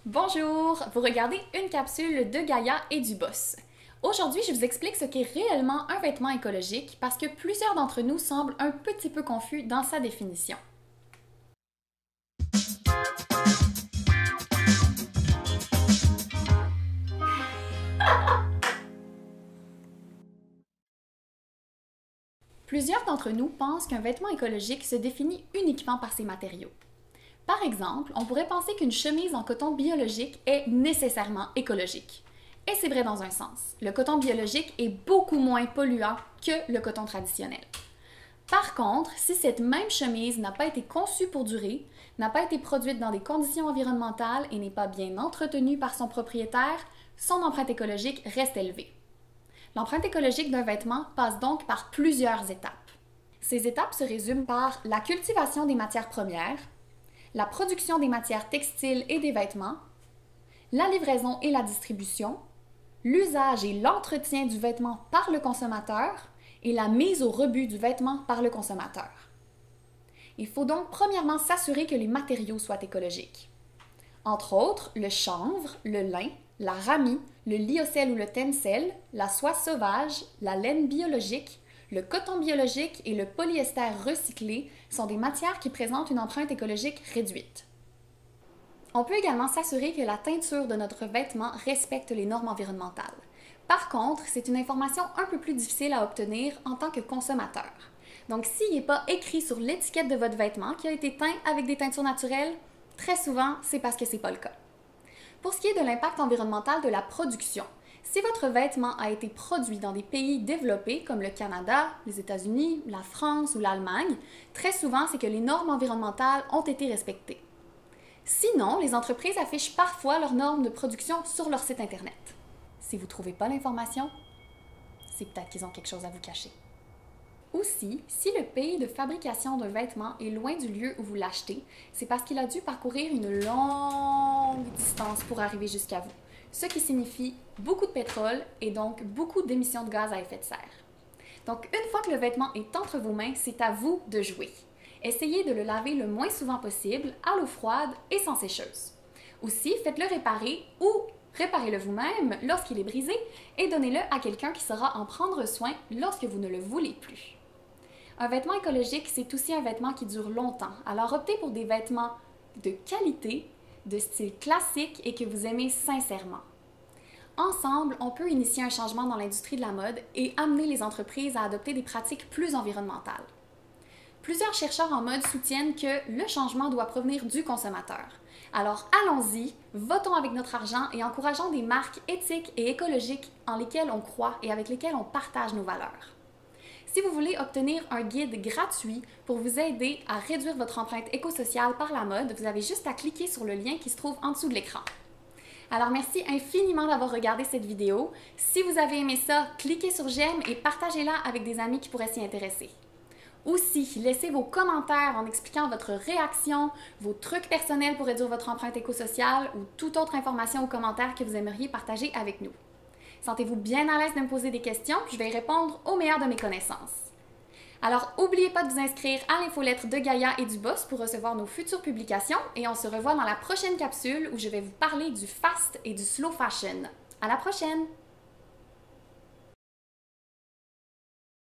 Bonjour! Vous regardez une capsule de Gaïa et du Boss. Aujourd'hui, je vous explique ce qu'est réellement un vêtement écologique parce que plusieurs d'entre nous semblent un petit peu confus dans sa définition. Plusieurs d'entre nous pensent qu'un vêtement écologique se définit uniquement par ses matériaux. Par exemple, on pourrait penser qu'une chemise en coton biologique est nécessairement écologique. Et c'est vrai dans un sens. Le coton biologique est beaucoup moins polluant que le coton traditionnel. Par contre, si cette même chemise n'a pas été conçue pour durer, n'a pas été produite dans des conditions environnementales et n'est pas bien entretenue par son propriétaire, son empreinte écologique reste élevée. L'empreinte écologique d'un vêtement passe donc par plusieurs étapes. Ces étapes se résument par la cultivation des matières premières, la production des matières textiles et des vêtements, la livraison et la distribution, l'usage et l'entretien du vêtement par le consommateur et la mise au rebut du vêtement par le consommateur. Il faut donc premièrement s'assurer que les matériaux soient écologiques. Entre autres, le chanvre, le lin, la ramie, le lyocell ou le tencel, la soie sauvage, la laine biologique, le coton biologique et le polyester recyclé sont des matières qui présentent une empreinte écologique réduite. On peut également s'assurer que la teinture de notre vêtement respecte les normes environnementales. Par contre, c'est une information un peu plus difficile à obtenir en tant que consommateur. Donc, s'il n'est pas écrit sur l'étiquette de votre vêtement qui a été teint avec des teintures naturelles, très souvent, c'est parce que ce n'est pas le cas. Pour ce qui est de l'impact environnemental de la production, si votre vêtement a été produit dans des pays développés comme le Canada, les États-Unis, la France ou l'Allemagne, très souvent, c'est que les normes environnementales ont été respectées. Sinon, les entreprises affichent parfois leurs normes de production sur leur site Internet. Si vous ne trouvez pas l'information, c'est peut-être qu'ils ont quelque chose à vous cacher. Aussi, si le pays de fabrication d'un vêtement est loin du lieu où vous l'achetez, c'est parce qu'il a dû parcourir une longue distance pour arriver jusqu'à vous, ce qui signifie beaucoup de pétrole et donc beaucoup d'émissions de gaz à effet de serre. Donc, une fois que le vêtement est entre vos mains, c'est à vous de jouer. Essayez de le laver le moins souvent possible, à l'eau froide et sans sécheuse. Aussi, faites-le réparer ou réparez-le vous-même lorsqu'il est brisé et donnez-le à quelqu'un qui saura en prendre soin lorsque vous ne le voulez plus. Un vêtement écologique, c'est aussi un vêtement qui dure longtemps, alors optez pour des vêtements de qualité, de style classique et que vous aimez sincèrement. Ensemble, on peut initier un changement dans l'industrie de la mode et amener les entreprises à adopter des pratiques plus environnementales. Plusieurs chercheurs en mode soutiennent que le changement doit provenir du consommateur. Alors allons-y, votons avec notre argent et encourageons des marques éthiques et écologiques en lesquelles on croit et avec lesquelles on partage nos valeurs. Si vous voulez obtenir un guide gratuit pour vous aider à réduire votre empreinte écosociale par la mode, vous avez juste à cliquer sur le lien qui se trouve en dessous de l'écran. Alors merci infiniment d'avoir regardé cette vidéo. Si vous avez aimé ça, cliquez sur j'aime et partagez-la avec des amis qui pourraient s'y intéresser. Aussi, laissez vos commentaires en expliquant votre réaction, vos trucs personnels pour réduire votre empreinte écosociale ou toute autre information ou commentaire que vous aimeriez partager avec nous. Sentez-vous bien à l'aise de me poser des questions, puis je vais y répondre au meilleur de mes connaissances. Alors, n'oubliez pas de vous inscrire à l'infolettre de Gaïa et du Boss pour recevoir nos futures publications et on se revoit dans la prochaine capsule où je vais vous parler du fast et du slow fashion. À la prochaine!